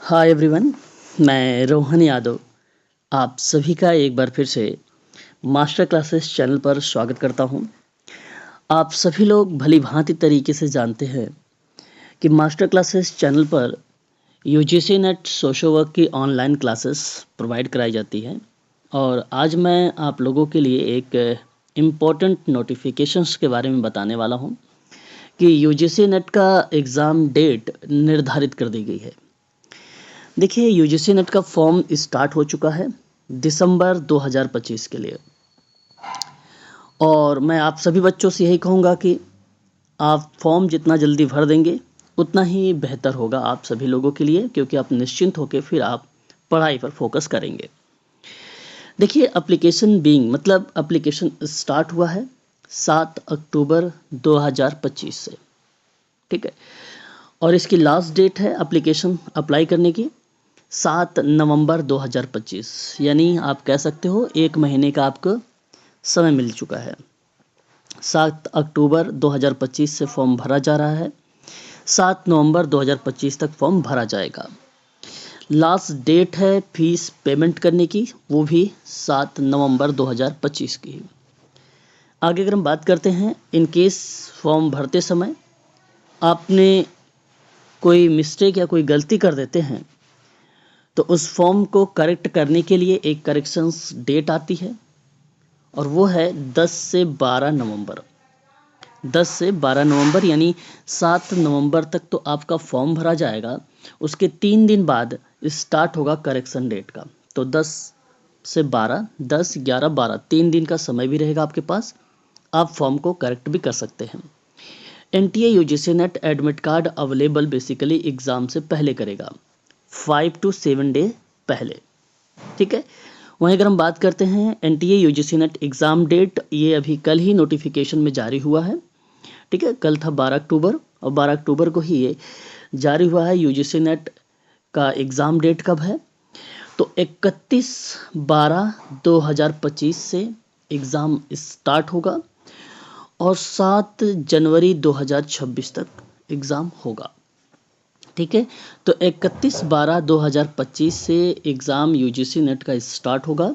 Hi everyone, मैं रोहन यादव आप सभी का एक बार फिर से मास्टर क्लासेस चैनल पर स्वागत करता हूं। आप सभी लोग भली भांति तरीके से जानते हैं कि मास्टर क्लासेस चैनल पर यूजीसी नेट सोशल वर्क की ऑनलाइन क्लासेस प्रोवाइड कराई जाती है और आज मैं आप लोगों के लिए एक इम्पोर्टेंट नोटिफिकेशंस के बारे में बताने वाला हूं कि यूजीसी नेट का एग्ज़ाम डेट निर्धारित कर दी गई है। देखिए, यूजीसी नेट का फॉर्म स्टार्ट हो चुका है दिसंबर 2025 के लिए और मैं आप सभी बच्चों से यही कहूँगा कि आप फॉर्म जितना जल्दी भर देंगे उतना ही बेहतर होगा आप सभी लोगों के लिए, क्योंकि आप निश्चिंत होकर फिर आप पढ़ाई पर फोकस करेंगे। देखिए, एप्लीकेशन स्टार्ट हुआ है 7 अक्टूबर 2025 से, ठीक है, और इसकी लास्ट डेट है एप्लीकेशन अप्लाई करने की 7 नवंबर 2025, यानी आप कह सकते हो 1 महीने का आपको समय मिल चुका है। 7 अक्टूबर 2025 से फॉर्म भरा जा रहा है, 7 नवंबर 2025 तक फॉर्म भरा जाएगा। लास्ट डेट है फीस पेमेंट करने की, वो भी 7 नवंबर 2025 की। आगे अगर हम बात करते हैं, इन केस फॉर्म भरते समय आपने कोई मिस्टेक या कोई गलती कर देते हैं तो उस फॉर्म को करेक्ट करने के लिए एक करेक्शंस डेट आती है और वो है 10 से 12 नवंबर। 10 से 12 नवंबर यानी 7 नवंबर तक तो आपका फॉर्म भरा जाएगा, उसके 3 दिन बाद स्टार्ट होगा करेक्शन डेट का। तो 10 से 12, 10, 11, 12 3 दिन का समय भी रहेगा आपके पास, आप फॉर्म को करेक्ट भी कर सकते हैं। NTA UGC net admit card available basically exam से पहले करेगा, 5 to 7 डे पहले, ठीक है। वहीं अगर हम बात करते हैं NTA UGC NET exam date, ये अभी कल ही नोटिफिकेशन में जारी हुआ है, ठीक है। कल था 12 अक्टूबर और 12 अक्टूबर को ही ये जारी हुआ है। यूजीसी नेट का एग्ज़ाम डेट कब है तो 31/12/2025 से एग्ज़ाम स्टार्ट होगा और 7 जनवरी 2026 तक एग्ज़ाम होगा, ठीक है। तो 31/12/2025 से एग्ज़ाम यूजीसी नेट का स्टार्ट होगा,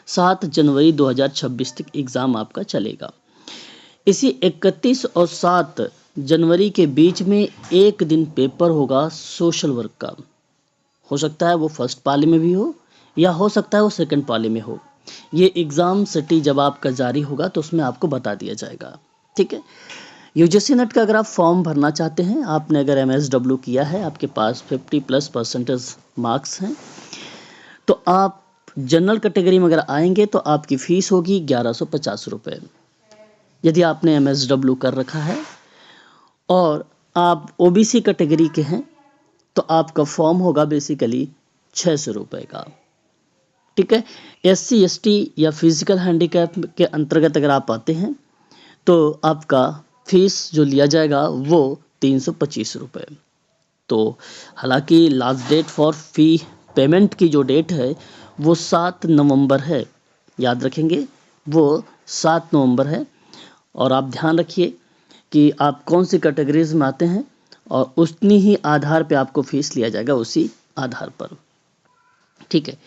7 जनवरी 2026 तक एग्ज़ाम आपका चलेगा। इसी 31 और 7 जनवरी के बीच में एक दिन पेपर होगा सोशल वर्क का। हो सकता है वो फर्स्ट पाली में भी हो या हो सकता है वो सेकंड पाली में हो। ये एग्ज़ाम सिटी जब आपका जारी होगा तो उसमें आपको बता दिया जाएगा, ठीक है। यूजीसी नेट का अगर आप फॉर्म भरना चाहते हैं, आपने अगर एमएसडब्ल्यू किया है, आपके पास 50+ मार्क्स हैं, तो आप जनरल कैटेगरी में अगर आएंगे तो आपकी फ़ीस होगी 1150 रुपये। यदि आपने एमएसडब्ल्यू कर रखा है और आप ओबीसी कैटेगरी के हैं तो आपका फॉर्म होगा बेसिकली 600 रुपये का, ठीक है। एससी एसटी या फिजिकल हैंडीकैप के अंतर्गत अगर आप आते हैं तो आपका फीस जो लिया जाएगा वो 325 रुपये। तो हालांकि last date for fee payment की जो डेट है वो 7 नवंबर है, याद रखेंगे वो 7 नवंबर है। और आप ध्यान रखिए कि आप कौन सी कैटेगरीज में आते हैं और उतनी ही आधार पे आपको फीस लिया जाएगा, उसी आधार पर, ठीक है।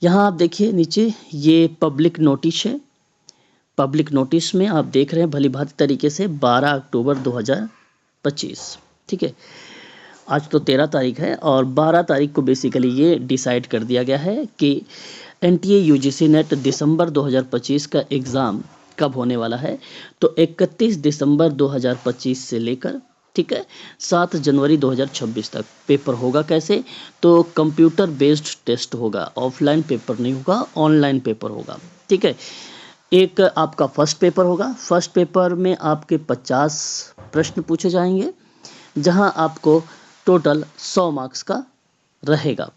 यहाँ आप देखिए नीचे ये पब्लिक नोटिस है। पब्लिक नोटिस में आप देख रहे हैं भली भांति तरीके से 12 अक्टूबर 2025, ठीक है। आज तो 13 तारीख है और 12 तारीख को बेसिकली ये डिसाइड कर दिया गया है कि एनटीए यूजीसी नेट दिसंबर 2025 का एग्ज़ाम कब होने वाला है। तो 31 दिसंबर 2025 से लेकर, ठीक है, 7 जनवरी 2026 तक पेपर होगा। कैसे तो कंप्यूटर बेस्ड टेस्ट होगा, ऑफलाइन पेपर नहीं होगा, ऑनलाइन पेपर होगा, ठीक है। एक आपका फर्स्ट पेपर होगा, फर्स्ट पेपर में आपके 50 प्रश्न पूछे जाएंगे, जहां आपको टोटल 100 मार्क्स का रहेगा।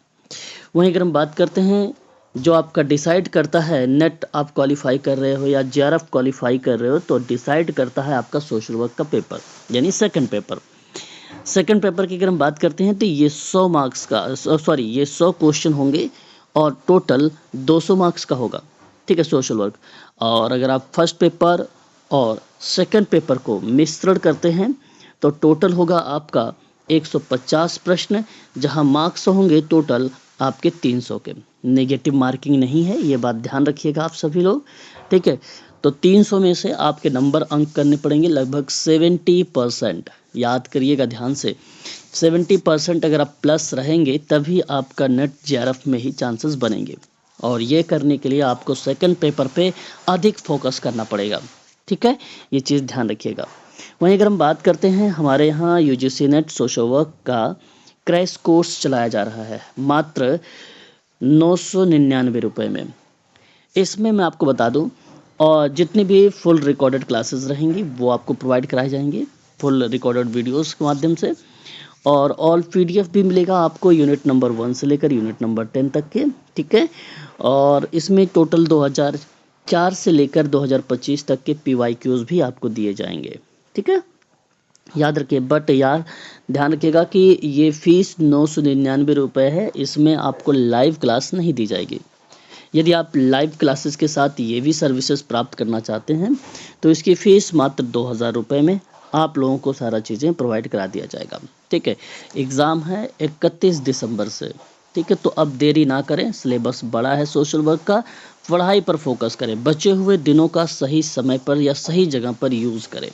वहीं अगर हम बात करते हैं जो आपका डिसाइड करता है नेट आप क्वालिफाई कर रहे हो या जेआरएफ क्वालिफाई कर रहे हो, तो डिसाइड करता है आपका सोशल वर्क का पेपर यानी सेकंड पेपर। सेकंड पेपर की अगर हम बात करते हैं तो ये 100 मार्क्स का ये 100 क्वेश्चन होंगे और टोटल 200 मार्क्स का होगा, ठीक है, सोशल वर्क। और अगर आप फर्स्ट पेपर और सेकंड पेपर को मिश्रण करते हैं तो टोटल होगा आपका 150 प्रश्न, जहां मार्क्स होंगे टोटल आपके 300 के। नेगेटिव मार्किंग नहीं है, ये बात ध्यान रखिएगा आप सभी लोग, ठीक है। तो 300 में से आपके नंबर अंक करने पड़ेंगे लगभग 70%। याद करिएगा ध्यान से, 70% अगर आप प्लस रहेंगे तभी आपका नेट जेआरएफ में ही चांसेस बनेंगे, और ये करने के लिए आपको सेकंड पेपर पे अधिक फोकस करना पड़ेगा, ठीक है, ये चीज़ ध्यान रखिएगा। वहीं अगर हम बात करते हैं, हमारे यहाँ यूजीसी नेट सोशल वर्क का क्रैश कोर्स चलाया जा रहा है मात्र 999 रुपये में। इसमें मैं आपको बता दूं, और जितनी भी फुल रिकॉर्डेड क्लासेस रहेंगी वो आपको प्रोवाइड कराई जाएंगी फुल रिकॉर्डेड वीडियोस के माध्यम से, और ऑल पीडीएफ भी मिलेगा आपको यूनिट नंबर 1 से लेकर यूनिट नंबर 10 तक के, ठीक है। और इसमें टोटल 2004 से लेकर 2025 तक के पीवाईक्यूज भी आपको दिए जाएंगे, ठीक है, याद रखिए। बट यार ध्यान रखिएगा कि ये फीस 999 रुपये है, इसमें आपको लाइव क्लास नहीं दी जाएगी। यदि आप लाइव क्लासेस के साथ ये भी सर्विसेज प्राप्त करना चाहते हैं तो इसकी फ़ीस मात्र 2000 रुपये में आप लोगों को सारा चीज़ें प्रोवाइड करा दिया जाएगा, ठीक है। एग्ज़ाम है 31 दिसंबर से, ठीक है। तो अब देरी ना करें, सिलेबस बड़ा है सोशल वर्क का, पढ़ाई पर फोकस करें, बचे हुए दिनों का सही समय पर या सही जगह पर यूज़ करें,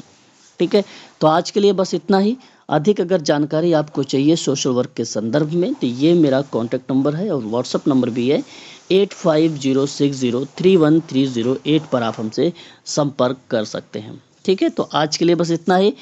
ठीक है। तो आज के लिए बस इतना ही। अधिक अगर जानकारी आपको चाहिए सोशल वर्क के संदर्भ में तो ये मेरा कॉन्टैक्ट नंबर है और व्हाट्सअप नंबर भी है 8506031308 पर आप हमसे संपर्क कर सकते हैं, ठीक है। तो आज के लिए बस इतना ही।